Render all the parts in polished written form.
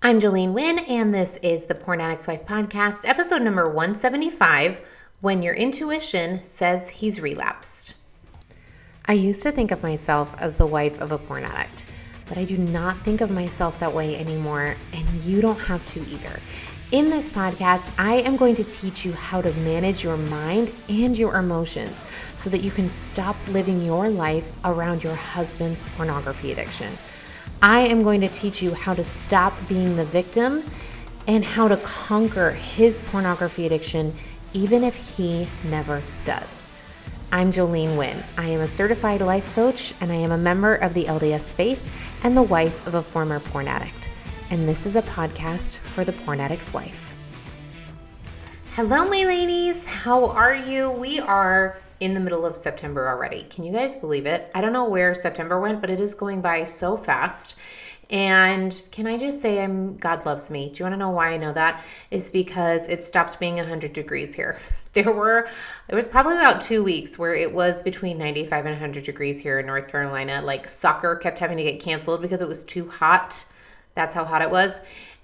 I'm Jolene Wynn, and this is the Porn Addict's Wife podcast, episode number 175, When Your Intuition Says He's Relapsed. I used to think of myself as the wife of a porn addict, but I do not think of myself that way anymore, and you don't have to either. In this podcast, I am going to teach you how to manage your mind and your emotions so that you can stop living your life around your husband's pornography addiction. I am going to teach you how to stop being the victim and how to conquer his pornography addiction, even if he never does. I'm Jolene Wynn. I am a certified life coach, and I am a member of the LDS faith and the wife of a former porn addict. And this is a podcast for the porn addict's wife. Hello, my ladies. How are you? We are in the middle of September already. Can you guys believe it? I don't know where September went, but it is going by so fast. And can I just say God loves me? Do you want to know why I know that? It's because it stopped being 100 degrees here. There was probably about 2 weeks where it was between 95 and 100 degrees here in North Carolina. Like soccer kept having to get canceled because it was too hot. That's how hot it was.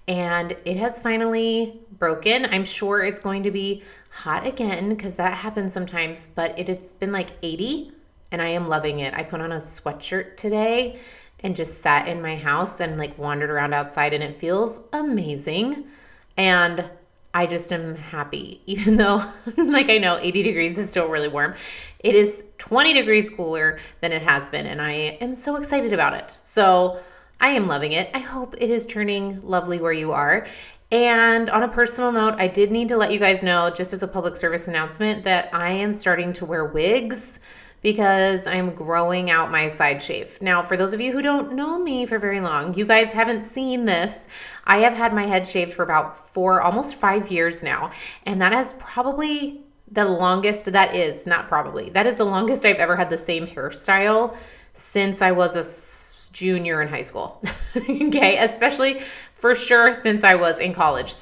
And it has finally broken. I'm sure it's going to be hot again because that happens sometimes, but it's been like 80 and I am loving it. I put on a sweatshirt today and just sat in my house and like wandered around outside, and it feels amazing. And I just am happy, even though like I know 80 degrees is still really warm. It is 20 degrees cooler than it has been, and I am so excited about it. So I am loving it. I hope it is turning lovely where you are. And on a personal note, I did need to let you guys know, just as a public service announcement, that I am starting to wear wigs because I'm growing out my side shave. Now, for those of you who don't know me for very long, you guys haven't seen this. I have had my head shaved for about almost 5 years now. And that is probably the longest, that is the longest I've ever had the same hairstyle since I was a junior in high school. Okay, especially for sure since I was in college.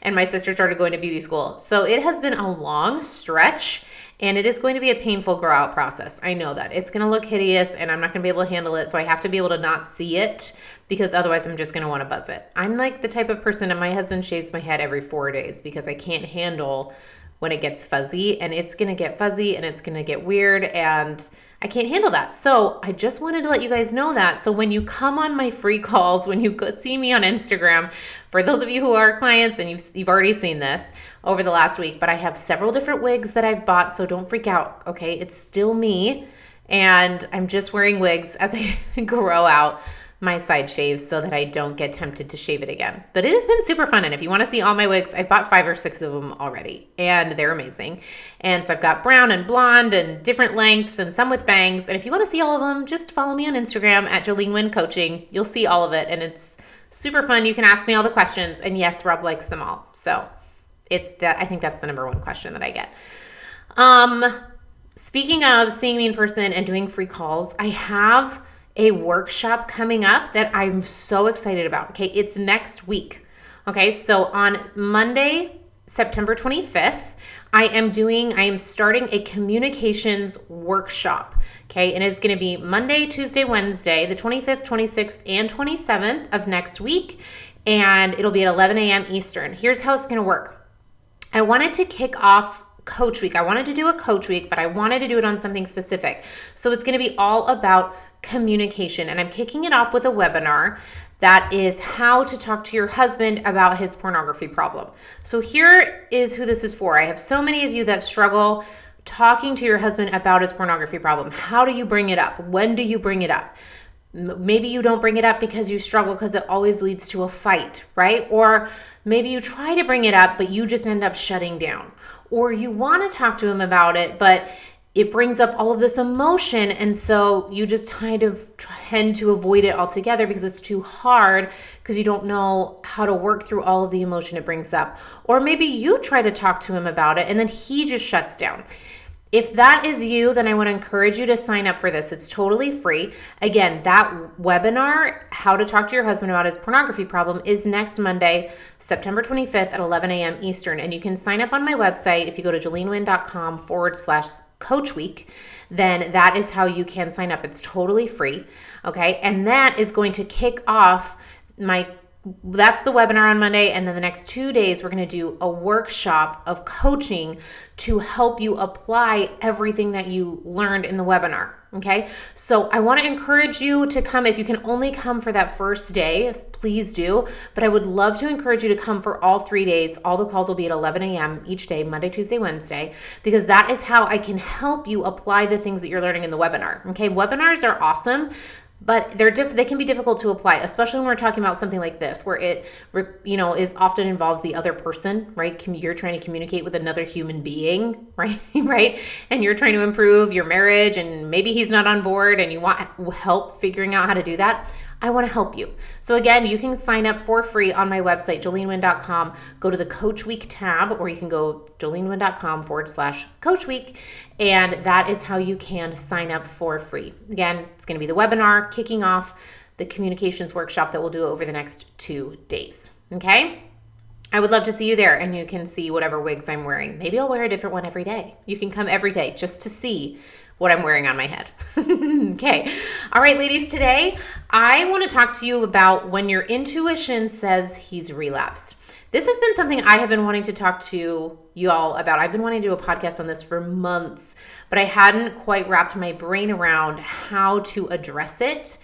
And my sister started going to beauty school. So it has been a long stretch, and it is going to be a painful grow out process. I know that. It's going to look hideous, and I'm not going to be able to handle it. So I have to be able to not see it, because otherwise I'm just going to want to buzz it. I'm like the type of person, and my husband shaves my head every 4 days because I can't handle when it gets fuzzy, and it's going to get fuzzy and it's going to get weird, and I can't handle that. So I just wanted to let you guys know that. So when you come on my free calls, when you go see me on Instagram, for those of you who are clients, and you've already seen this over the last week, but I have several different wigs that I've bought. So don't freak out. Okay. It's still me. And I'm just wearing wigs as I grow out my side shaves so that I don't get tempted to shave it again. But it has been super fun. And if you want to see all my wigs, I've bought 5 or 6 of them already, and they're amazing. And so I've got brown and blonde and different lengths and some with bangs. And if you want to see all of them, just follow me on Instagram at Jolene Wynn Coaching. You'll see all of it, and it's super fun. You can ask me all the questions, and yes, Rob likes them all. So I think that's the number one question that I get. Speaking of seeing me in person and doing free calls, I have a workshop coming up that I'm so excited about. Okay, it's next week. Okay, so on Monday, September 25th, I am starting a communications workshop. Okay, and it's going to be Monday, Tuesday, Wednesday, the 25th, 26th, and 27th of next week, and it'll be at 11 a.m. Eastern. Here's how it's going to work. I wanted to kick off Coach Week. I wanted to do a Coach Week, but I wanted to do it on something specific. So it's going to be all about communication, and I'm kicking it off with a webinar that is how to talk to your husband about his pornography problem. So here is who this is for. I have so many of you that struggle talking to your husband about his pornography problem. How do you bring it up? When do you bring it up? Maybe you don't bring it up because you struggle because it always leads to a fight, right? Or maybe you try to bring it up, but you just end up shutting down. Or you want to talk to him about it, but it brings up all of this emotion, and so you just kind of tend to avoid it altogether because it's too hard, because you don't know how to work through all of the emotion it brings up. Or maybe you try to talk to him about it and then he just shuts down. If that is you, then I want to encourage you to sign up for this. It's totally free. Again, that webinar, how to talk to your husband about his pornography problem, is next Monday, September 25th at 11 a.m. Eastern. And you can sign up on my website. If you go to jolenewynn.com/Coach Week, then that is how you can sign up. It's totally free. Okay. And that is going to kick off my that's the webinar on Monday. And then the next 2 days, we're going to do a workshop of coaching to help you apply everything that you learned in the webinar. Okay. So I want to encourage you to come. If you can only come for that first day, please do. But I would love to encourage you to come for all 3 days. All the calls will be at 11 a.m. each day, Monday, Tuesday, Wednesday, because that is how I can help you apply the things that you're learning in the webinar. Okay. Webinars are awesome, but they can be difficult to apply, especially when we're talking about something like this, where it, is often involves the other person, right? You're trying to communicate with another human being, right? Right? And you're trying to improve your marriage, and maybe he's not on board, and you want help figuring out how to do that. I want to help you. So again, you can sign up for free on my website, joleneWynn.com. Go to the Coach Week tab, or you can go joleneWynn.com/Coach Week. And that is how you can sign up for free. Again, it's going to be the webinar kicking off the communications workshop that we'll do over the next 2 days. Okay? I would love to see you there, and you can see whatever wigs I'm wearing. Maybe I'll wear a different one every day. You can come every day just to see what I'm wearing on my head. Okay. All right, ladies, today I want to talk to you about when your intuition says he's relapsed. This has been something I have been wanting to talk to you all about. I've been wanting to do a podcast on this for months, but I hadn't quite wrapped my brain around how to address it.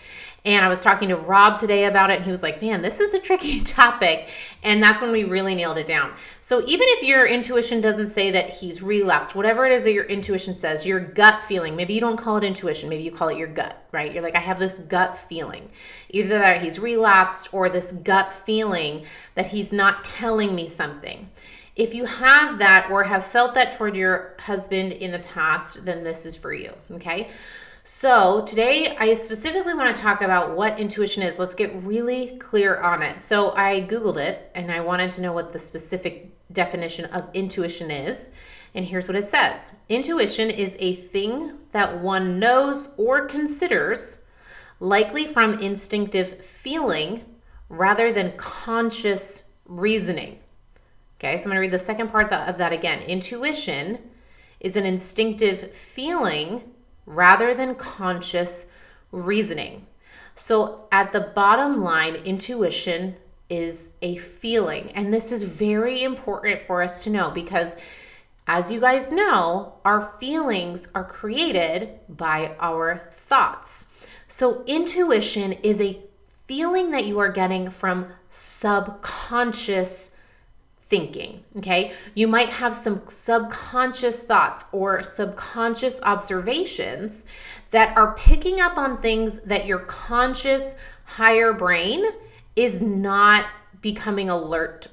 And I was talking to Rob today about it, and he was like, man, this is a tricky topic. And that's when we really nailed it down. So even if your intuition doesn't say that he's relapsed, whatever it is that your intuition says, your gut feeling, maybe you don't call it intuition, maybe you call it your gut, right? You're like, I have this gut feeling, either that he's relapsed or this gut feeling that he's not telling me something. If you have that or have felt that toward your husband in the past, then this is for you, okay? So today I specifically want to talk about what intuition is. Let's get really clear on it. So I Googled it, and I wanted to know what the specific definition of intuition is. And here's what it says. Intuition is a thing that one knows or considers, likely from instinctive feeling rather than conscious reasoning. Okay, so I'm going to read the second part of that again. Intuition is an instinctive feeling rather than conscious reasoning. So at the bottom line, intuition is a feeling. And this is very important for us to know because, as you guys know, our feelings are created by our thoughts. So intuition is a feeling that you are getting from subconscious thinking, okay? You might have some subconscious thoughts or subconscious observations that are picking up on things that your conscious higher brain is not becoming alert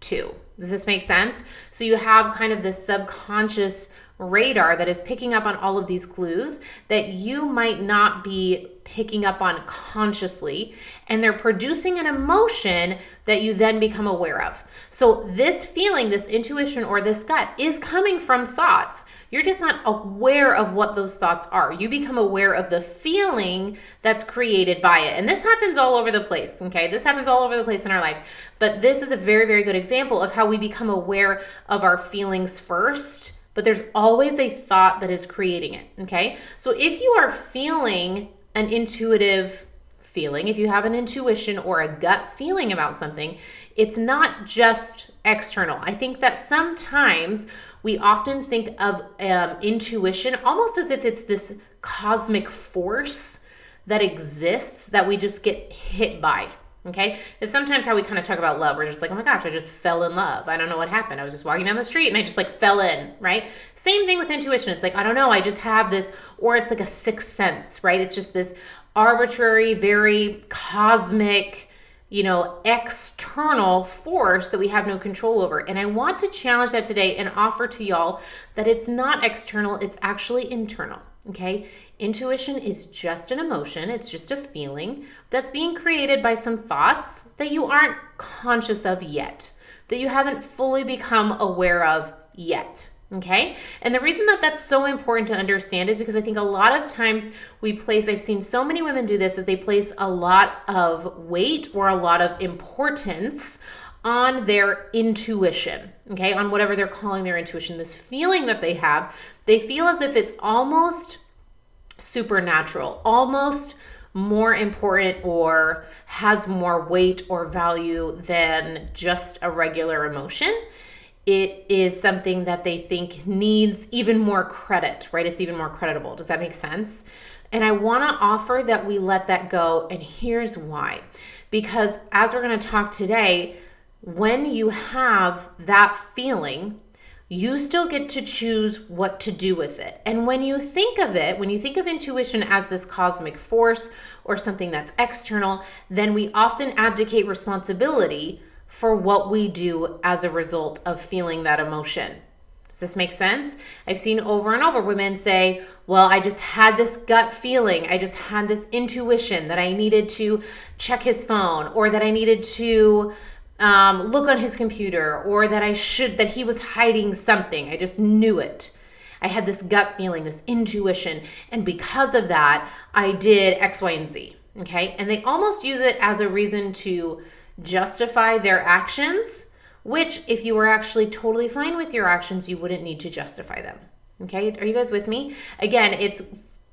to. Does this make sense? So you have kind of this subconscious radar that is picking up on all of these clues that you might not be picking up on consciously, and they're producing an emotion that you then become aware of. So this feeling, this intuition or this gut is coming from thoughts. You're just not aware of what those thoughts are. You become aware of the feeling that's created by it. And this happens all over the place, okay? This happens all over the place in our life. But this is a very, very good example of how we become aware of our feelings first, but there's always a thought that is creating it, okay? So if you are feeling an intuitive feeling, if you have an intuition or a gut feeling about something, it's not just external. I think that sometimes we often think of intuition almost as if it's this cosmic force that exists that we just get hit by. Okay. It's sometimes how we kind of talk about love. We're just like, oh my gosh, I just fell in love. I don't know what happened. I was just walking down the street and I just like fell in, right? Same thing with intuition. It's like, I don't know. I just have this, or it's like a sixth sense, right? It's just this arbitrary, very cosmic, external force that we have no control over. And I want to challenge that today and offer to y'all that it's not external. It's actually internal. Okay. Intuition is just an emotion. It's just a feeling that's being created by some thoughts that you aren't conscious of yet, that you haven't fully become aware of yet. Okay. And the reason that that's so important to understand is because I think a lot of times I've seen so many women do this, is they place a lot of weight or a lot of importance on their intuition, okay, on whatever they're calling their intuition, this feeling that they have. They feel as if it's almost supernatural, almost more important or has more weight or value than just a regular emotion. It is something that they think needs even more credit, right? It's even more creditable. Does that make sense? And I want to offer that we let that go. And here's why. Because as we're going to talk today, when you have that feeling, you still get to choose what to do with it. And when you think of it, when you think of intuition as this cosmic force or something that's external, then we often abdicate responsibility for what we do as a result of feeling that emotion. Does this make sense? I've seen over and over women say, well, I just had this gut feeling. I just had this intuition that I needed to check his phone, or that I needed to look on his computer, or that he was hiding something. I just knew it. I had this gut feeling, this intuition. And because of that, I did X, Y, and Z. Okay. And they almost use it as a reason to justify their actions, which if you were actually totally fine with your actions, you wouldn't need to justify them. Okay. Are you guys with me? Again, it's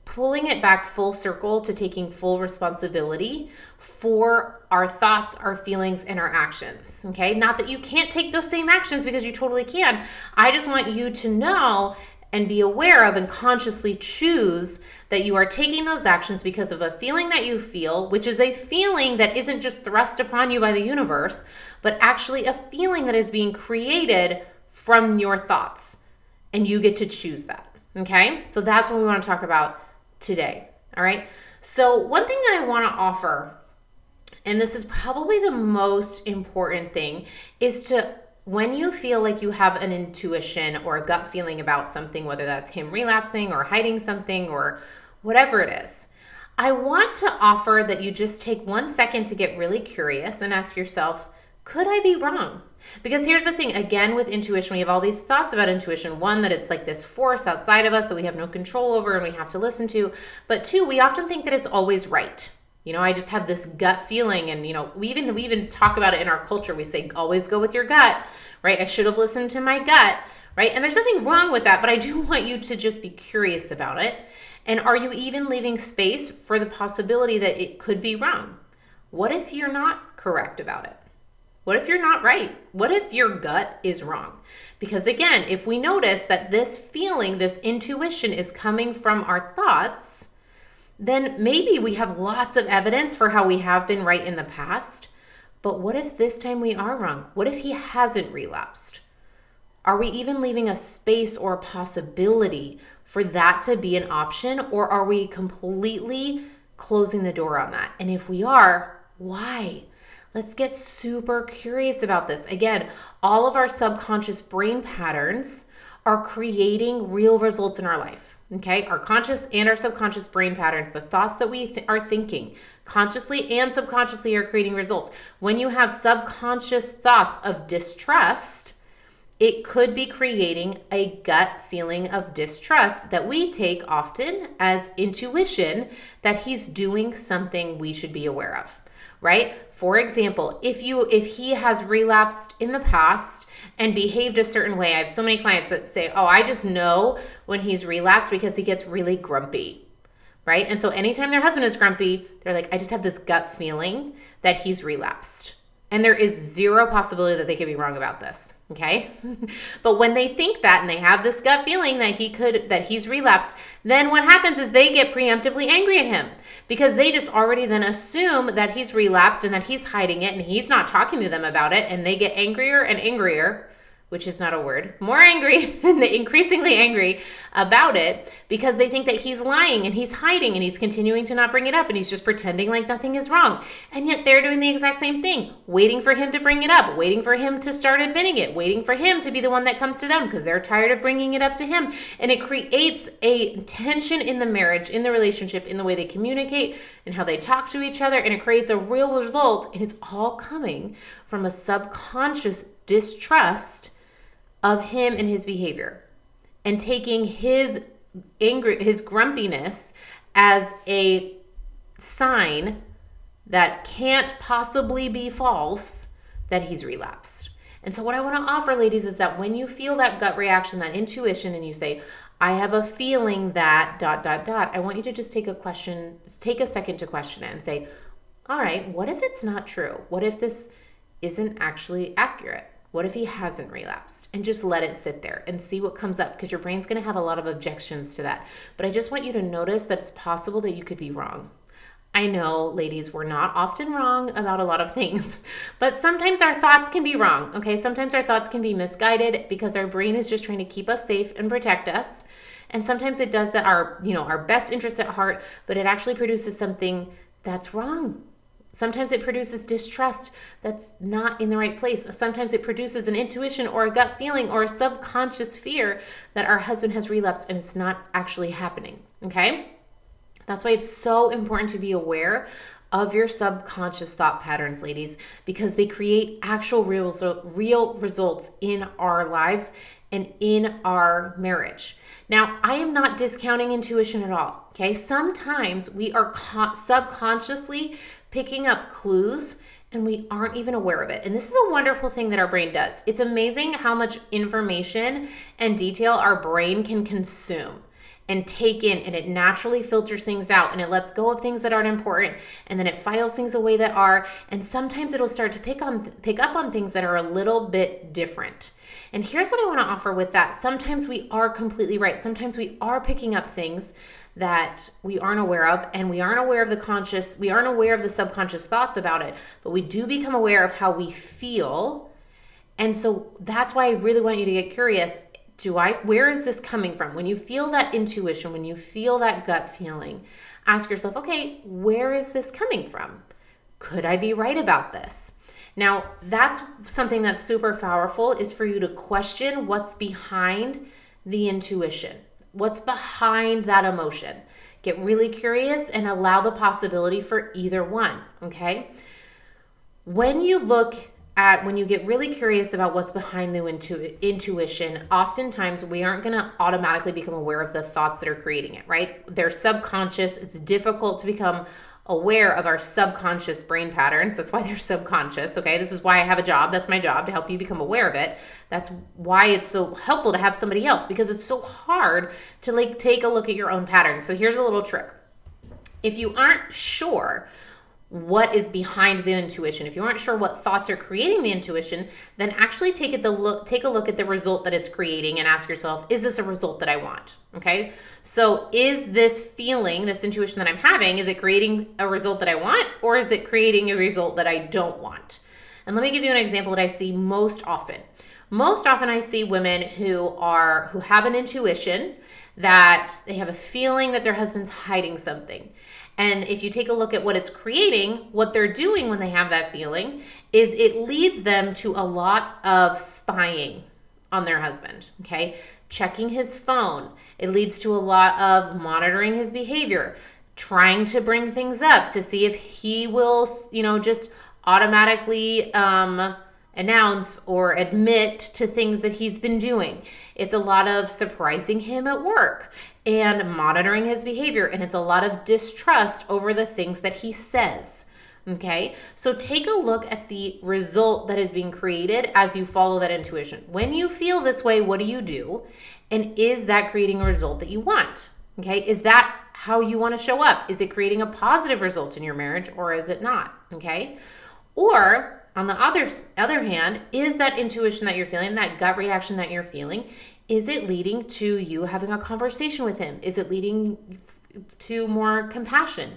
pulling it back full circle to taking full responsibility for our thoughts, our feelings, and our actions. Okay. Not that you can't take those same actions, because you totally can. I just want you to know and be aware of and consciously choose that you are taking those actions because of a feeling that you feel, which is a feeling that isn't just thrust upon you by the universe, but actually a feeling that is being created from your thoughts. And you get to choose that. Okay. So that's what we want to talk about today. All right. So one thing that I want to offer, and this is probably the most important thing, is to, when you feel like you have an intuition or a gut feeling about something, whether that's him relapsing or hiding something or whatever it is, I want to offer that you just take 1 second to get really curious and ask yourself, could I be wrong? Because here's the thing, again, with intuition, we have all these thoughts about intuition. One, that it's like this force outside of us that we have no control over and we have to listen to. But two, we often think that it's always right. I just have this gut feeling, and we even talk about it in our culture. We say, always go with your gut, right? I should have listened to my gut, right? And there's nothing wrong with that, but I do want you to just be curious about it. And are you even leaving space for the possibility that it could be wrong? What if you're not correct about it? What if you're not right? What if your gut is wrong? Because again, if we notice that this feeling, this intuition is coming from our thoughts, then maybe we have lots of evidence for how we have been right in the past. But what if this time we are wrong? What if he hasn't relapsed? Are we even leaving a space or a possibility for that to be an option? Or are we completely closing the door on that? And if we are, why? Let's get super curious about this. Again, all of our subconscious brain patterns are creating real results in our life. Okay, our conscious and our subconscious brain patterns, the thoughts that we are thinking consciously and subconsciously, are creating results. When you have subconscious thoughts of distrust, it could be creating a gut feeling of distrust that we take often as intuition that he's doing something we should be aware of, right? For example, if he has relapsed in the past and behaved a certain way, I have so many clients that say, oh, I just know when he's relapsed because he gets really grumpy, right? And so anytime their husband is grumpy, they're like, I just have this gut feeling that he's relapsed. And there is zero possibility that they could be wrong about this, okay? But when they think that and they have this gut feeling that he's relapsed, then what happens is they get preemptively angry at him because they just already then assume that he's relapsed and that he's hiding it and he's not talking to them about it, and they get angrier and angrier, which is not a word, more angry and increasingly angry about it because they think that he's lying and he's hiding and he's continuing to not bring it up and he's just pretending like nothing is wrong. And yet they're doing the exact same thing, waiting for him to bring it up, waiting for him to start admitting it, waiting for him to be the one that comes to them because they're tired of bringing it up to him. And it creates a tension in the marriage, in the relationship, in the way they communicate and how they talk to each other. And it creates a real result. And it's all coming from a subconscious distrust of him and his behavior, and taking his grumpiness as a sign that can't possibly be false that he's relapsed. And so what I want to offer, ladies, is that when you feel that gut reaction, that intuition, and you say, I have a feeling that ... I want you to just take a second to question it and say, all right, what if it's not true? What if this isn't actually accurate? What if he hasn't relapsed? And just let it sit there and see what comes up, because your brain's going to have a lot of objections to that. But I just want you to notice that it's possible that you could be wrong. I know, ladies, we're not often wrong about a lot of things, but sometimes our thoughts can be wrong, okay? Sometimes our thoughts can be misguided because our brain is just trying to keep us safe and protect us. And sometimes it does that our best interest at heart, but it actually produces something that's wrong. Sometimes it produces distrust that's not in the right place. Sometimes it produces an intuition or a gut feeling or a subconscious fear that our husband has relapsed and it's not actually happening, okay? That's why it's so important to be aware of your subconscious thought patterns, ladies, because they create actual real results in our lives and in our marriage. Now, I am not discounting intuition at all, okay? Sometimes we are subconsciously picking up clues and we aren't even aware of it. And this is a wonderful thing that our brain does. It's amazing how much information and detail our brain can consume and take in, and it naturally filters things out and it lets go of things that aren't important, and then it files things away that are, and sometimes it'll start to pick up on things that are a little bit different. And here's what I want to offer with that. Sometimes we are completely right. Sometimes we are picking up things that we aren't aware of, and we aren't aware of the subconscious thoughts about it, but we do become aware of how we feel. And so that's why I really want you to get curious. Where is this coming from? When you feel that intuition, when you feel that gut feeling, ask yourself, okay, where is this coming from? Could I be right about this? Now, that's something that's super powerful, is for you to question what's behind the intuition. What's behind that emotion? Get really curious and allow the possibility for either one, okay? When you get really curious about what's behind the intuition, oftentimes we aren't going to automatically become aware of the thoughts that are creating it, right? They're subconscious. It's difficult to become aware of our subconscious brain patterns. That's why they're subconscious, okay? This is why I have a job. That's my job, to help you become aware of it. That's why it's so helpful to have somebody else, because it's so hard to take a look at your own patterns. So here's a little trick. If you aren't sure what is behind the intuition, if you aren't sure what thoughts are creating the intuition, then actually take a look at the result that it's creating and ask yourself, is this a result that I want? Okay, so is this feeling, this intuition that I'm having, is it creating a result that I want, or is it creating a result that I don't want? And let me give you an example that I see most often. Most often I see women who have an intuition that they have a feeling that their husband's hiding something. And if you take a look at what it's creating, what they're doing when they have that feeling is it leads them to a lot of spying on their husband, okay? Checking his phone. It leads to a lot of monitoring his behavior, trying to bring things up to see if he will, just automatically announce or admit to things that he's been doing. It's a lot of surprising him at work and monitoring his behavior, and it's a lot of distrust over the things that he says. Okay, so take a look at the result that is being created as you follow that intuition. When you feel this way, what do you do? And is that creating a result that you want? Okay, is that how you want to show up? Is it creating a positive result in your marriage, or is it not? Okay, or on the other hand, is that intuition that you're feeling, that gut reaction that you're feeling, is it leading to you having a conversation with him? Is it leading to more compassion?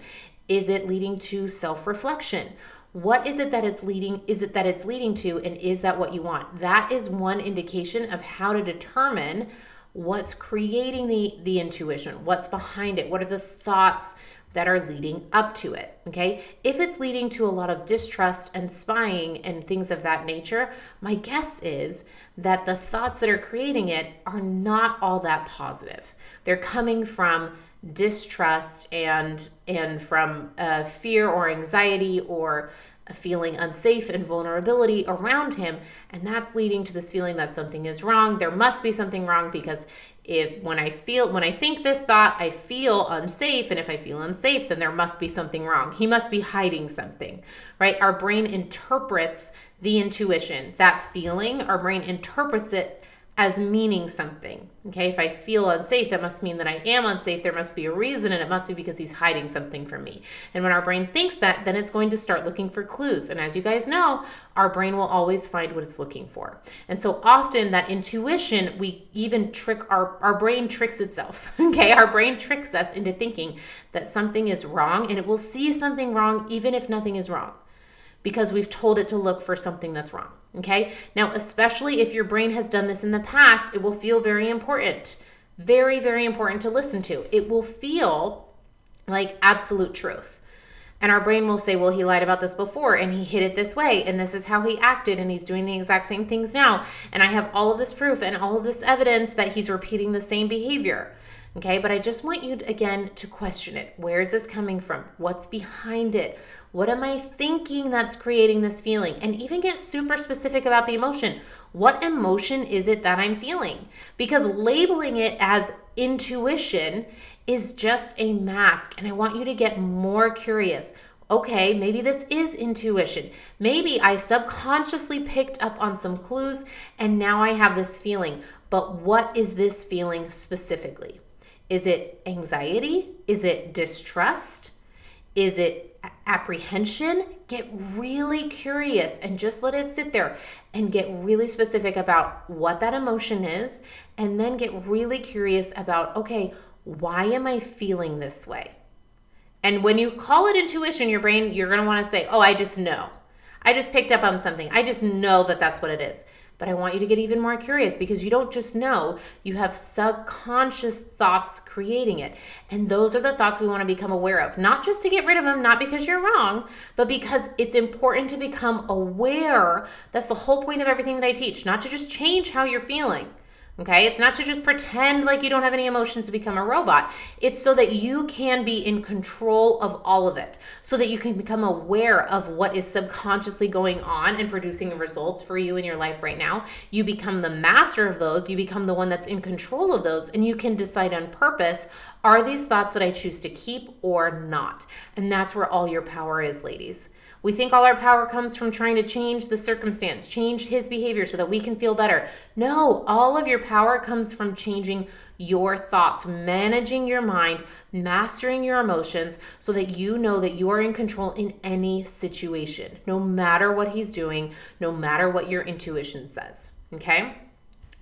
Is it leading to self-reflection? What is it that it's leading? Is it that it's leading to, and is that what you want? That is one indication of how to determine what's creating the intuition, what's behind it, what are the thoughts that are leading up to it, okay? If it's leading to a lot of distrust and spying and things of that nature, my guess is that the thoughts that are creating it are not all that positive. They're coming from distrust and from fear or anxiety or feeling unsafe and vulnerability around him, and that's leading to this feeling that something is wrong. There must be something wrong, because when I think this thought, I feel unsafe, and if I feel unsafe, then there must be something wrong. He must be hiding something, right? Our brain interprets the intuition, that feeling. Our brain interprets it as meaning something. Okay, if I feel unsafe, that must mean that I am unsafe. There must be a reason, and it must be because he's hiding something from me. And when our brain thinks that, then it's going to start looking for clues. And as you guys know, our brain will always find what it's looking for. And so often that intuition, we even trick our brain tricks itself. Okay, our brain tricks us into thinking that something is wrong, and it will see something wrong even if nothing is wrong, because we've told it to look for something that's wrong. Okay. Now, especially if your brain has done this in the past, it will feel very important, very, very important to listen to. It will feel like absolute truth. And our brain will say, well, he lied about this before and he hid it this way. And this is how he acted. And he's doing the exact same things now. And I have all of this proof and all of this evidence that he's repeating the same behavior. Okay, but I just want you, again, to question it. Where is this coming from? What's behind it? What am I thinking that's creating this feeling? And even get super specific about the emotion. What emotion is it that I'm feeling? Because labeling it as intuition is just a mask. And I want you to get more curious. Okay, maybe this is intuition. Maybe I subconsciously picked up on some clues and now I have this feeling. But what is this feeling specifically? Is it anxiety? Is it distrust? Is it apprehension? Get really curious and just let it sit there and get really specific about what that emotion is. And then get really curious about, okay, why am I feeling this way? And when you call it intuition, your brain, you're going to want to say, oh, I just know. I just picked up on something. I just know that that's what it is. But I want you to get even more curious, because you don't just know, you have subconscious thoughts creating it. And those are the thoughts we want to become aware of, not just to get rid of them, not because you're wrong, but because it's important to become aware. That's the whole point of everything that I teach, not to just change how you're feeling. Okay, it's not to just pretend like you don't have any emotions to become a robot. It's so that you can be in control of all of it, so that you can become aware of what is subconsciously going on and producing the results for you in your life right now. You become the master of those. You become the one that's in control of those, and you can decide on purpose, are these thoughts that I choose to keep or not? And that's where all your power is, ladies. We think all our power comes from trying to change the circumstance, change his behavior so that we can feel better. No, all of your power comes from changing your thoughts, managing your mind, mastering your emotions so that you know that you are in control in any situation, no matter what he's doing, no matter what your intuition says. Okay?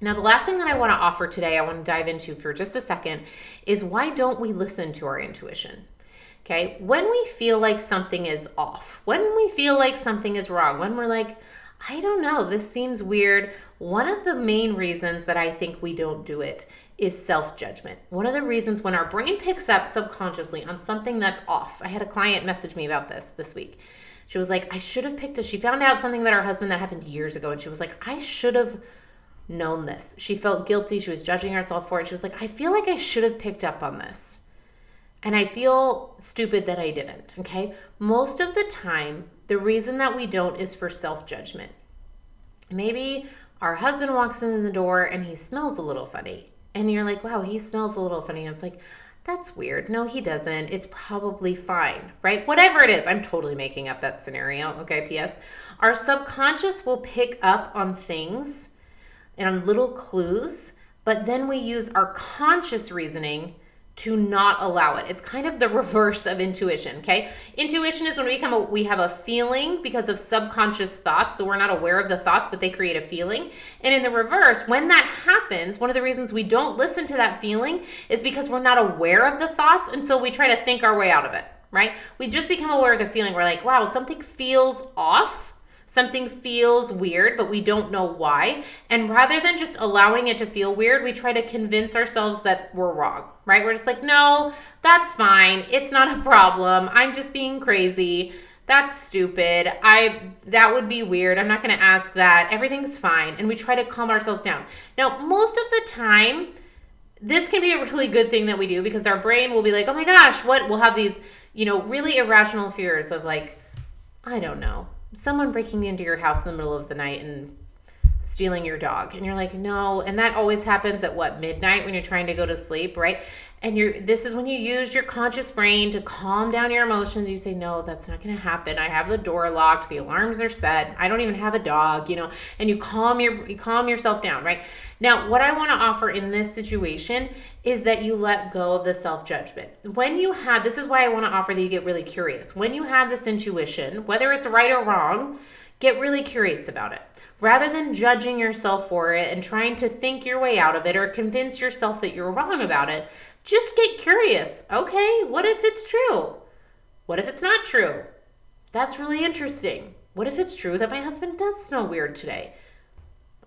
Now, the last thing that I want to offer today, I want to dive into for just a second, is why don't we listen to our intuition? Okay, when we feel like something is off, when we feel like something is wrong, when we're like, I don't know, this seems weird, one of the main reasons that I think we don't do it is self-judgment. One of the reasons when our brain picks up subconsciously on something that's off. I had a client message me about this week. She was like, she found out something about her husband that happened years ago, and she was like, I should have known this. She felt guilty. She was judging herself for it. She was like, I feel like I should have picked up on this. And I feel stupid that I didn't, okay? Most of the time, the reason that we don't is for self-judgment. Maybe our husband walks in the door and he smells a little funny. And you're like, wow, he smells a little funny. And it's like, that's weird. No, he doesn't. It's probably fine, right? Whatever it is. I'm totally making up that scenario, okay, P.S. Our subconscious will pick up on things and on little clues, but then we use our conscious reasoning to not allow it. It's kind of the reverse of intuition, okay? Intuition is when we have a feeling because of subconscious thoughts, so we're not aware of the thoughts, but they create a feeling. And in the reverse, when that happens, one of the reasons we don't listen to that feeling is because we're not aware of the thoughts, and so we try to think our way out of it, right? We just become aware of the feeling. We're like, wow, something feels off. Something feels weird, but we don't know why. And rather than just allowing it to feel weird, we try to convince ourselves that we're wrong, right? We're just like, no, that's fine. It's not a problem. I'm just being crazy. That's stupid. That would be weird. I'm not going to ask that. Everything's fine. And we try to calm ourselves down. Now, most of the time, this can be a really good thing that we do, because our brain will be like, oh my gosh, what? We'll have these, really irrational fears of like, I don't know, someone breaking into your house in the middle of the night and stealing your dog. And you're like, no. And that always happens at midnight when you're trying to go to sleep, right? And this is when you use your conscious brain to calm down your emotions. You say, no, that's not going to happen. I have the door locked. The alarms are set. I don't even have a dog, and you calm yourself down, right? Now, what I want to offer in this situation is that you let go of the self-judgment. This is why I want to offer that you get really curious. When you have this intuition, whether it's right or wrong, get really curious about it. Rather than judging yourself for it and trying to think your way out of it or convince yourself that you're wrong about it, just get curious. Okay, what if it's true? What if it's not true? That's really interesting. What if it's true that my husband does smell weird today?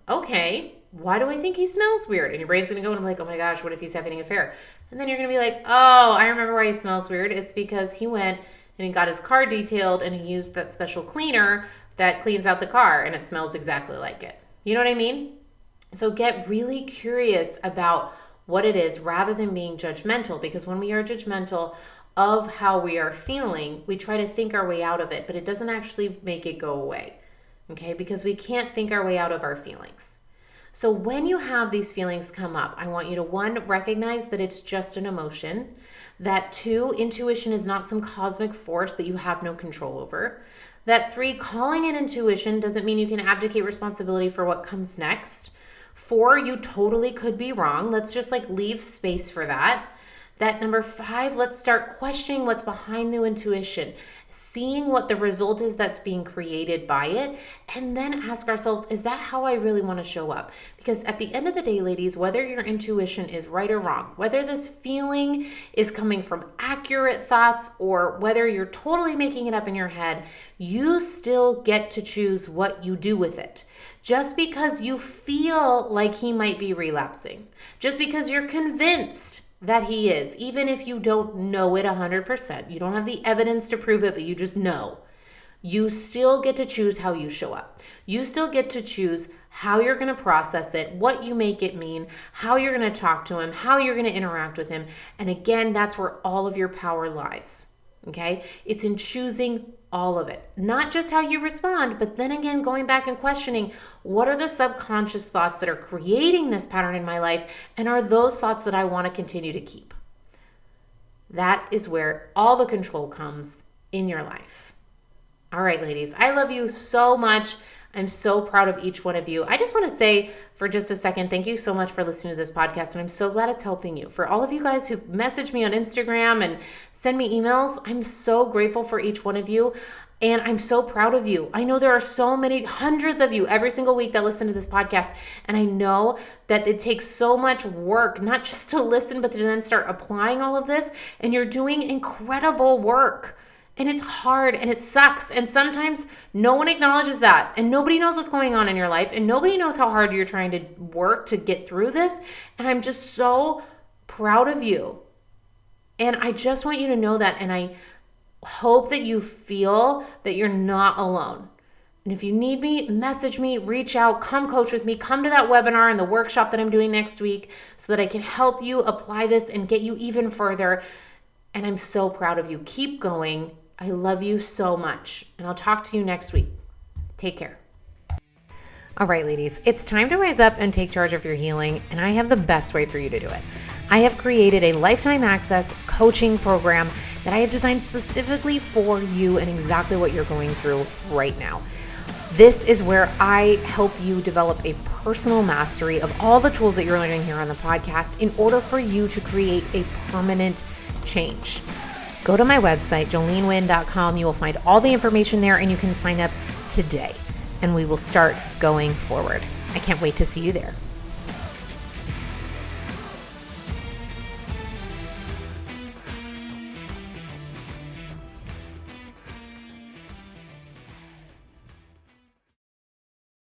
Okay, why do I think he smells weird? And your brain's going to go and I'm like, oh my gosh, what if he's having an affair? And then you're going to be like, oh, I remember why he smells weird. It's because he went and he got his car detailed and he used that special cleaner that cleans out the car and it smells exactly like it. You know what I mean? So get really curious about what it is rather than being judgmental, because when we are judgmental of how we are feeling, we try to think our way out of it, but it doesn't actually make it go away, okay? Because we can't think our way out of our feelings. So when you have these feelings come up, I want you to, 1, recognize that it's just an emotion, that 2, intuition is not some cosmic force that you have no control over, that 3, calling it intuition doesn't mean you can abdicate responsibility for what comes next. 4, you totally could be wrong. Let's just leave space for that. That number 5, let's start questioning what's behind the intuition, seeing what the result is that's being created by it, and then ask ourselves, is that how I really want to show up? Because at the end of the day, ladies, whether your intuition is right or wrong, whether this feeling is coming from accurate thoughts or whether you're totally making it up in your head, you still get to choose what you do with it. Just because you feel like he might be relapsing, just because you're convinced that he is, even if you don't know it 100%, you don't have the evidence to prove it, but you just know, you still get to choose how you show up. You still get to choose how you're going to process it, what you make it mean, how you're going to talk to him, how you're going to interact with him. And again, that's where all of your power lies. Okay? It's in choosing all of it, not just how you respond, but then again, going back and questioning, what are the subconscious thoughts that are creating this pattern in my life? And are those thoughts that I want to continue to keep? That is where all the control comes in your life. All right, ladies, I love you so much. I'm so proud of each one of you. I just want to say for just a second, thank you so much for listening to this podcast. And I'm so glad it's helping you. For all of you guys who message me on Instagram and send me emails, I'm so grateful for each one of you. And I'm so proud of you. I know there are so many, hundreds of you every single week that listen to this podcast. And I know that it takes so much work, not just to listen, but to then start applying all of this. And you're doing incredible work. And it's hard and it sucks. And sometimes no one acknowledges that. And nobody knows what's going on in your life. And nobody knows how hard you're trying to work to get through this. And I'm just so proud of you. And I just want you to know that. And I hope that you feel that you're not alone. And if you need me, message me, reach out, come coach with me, come to that webinar and the workshop that I'm doing next week so that I can help you apply this and get you even further. And I'm so proud of you. Keep going. I love you so much. And I'll talk to you next week. Take care. All right, ladies, it's time to rise up and take charge of your healing. And I have the best way for you to do it. I have created a lifetime access coaching program that I have designed specifically for you and exactly what you're going through right now. This is where I help you develop a personal mastery of all the tools that you're learning here on the podcast in order for you to create a permanent change. Go to my website, joleneWynn.com. You will find all the information there and you can sign up today and we will start going forward. I can't wait to see you there.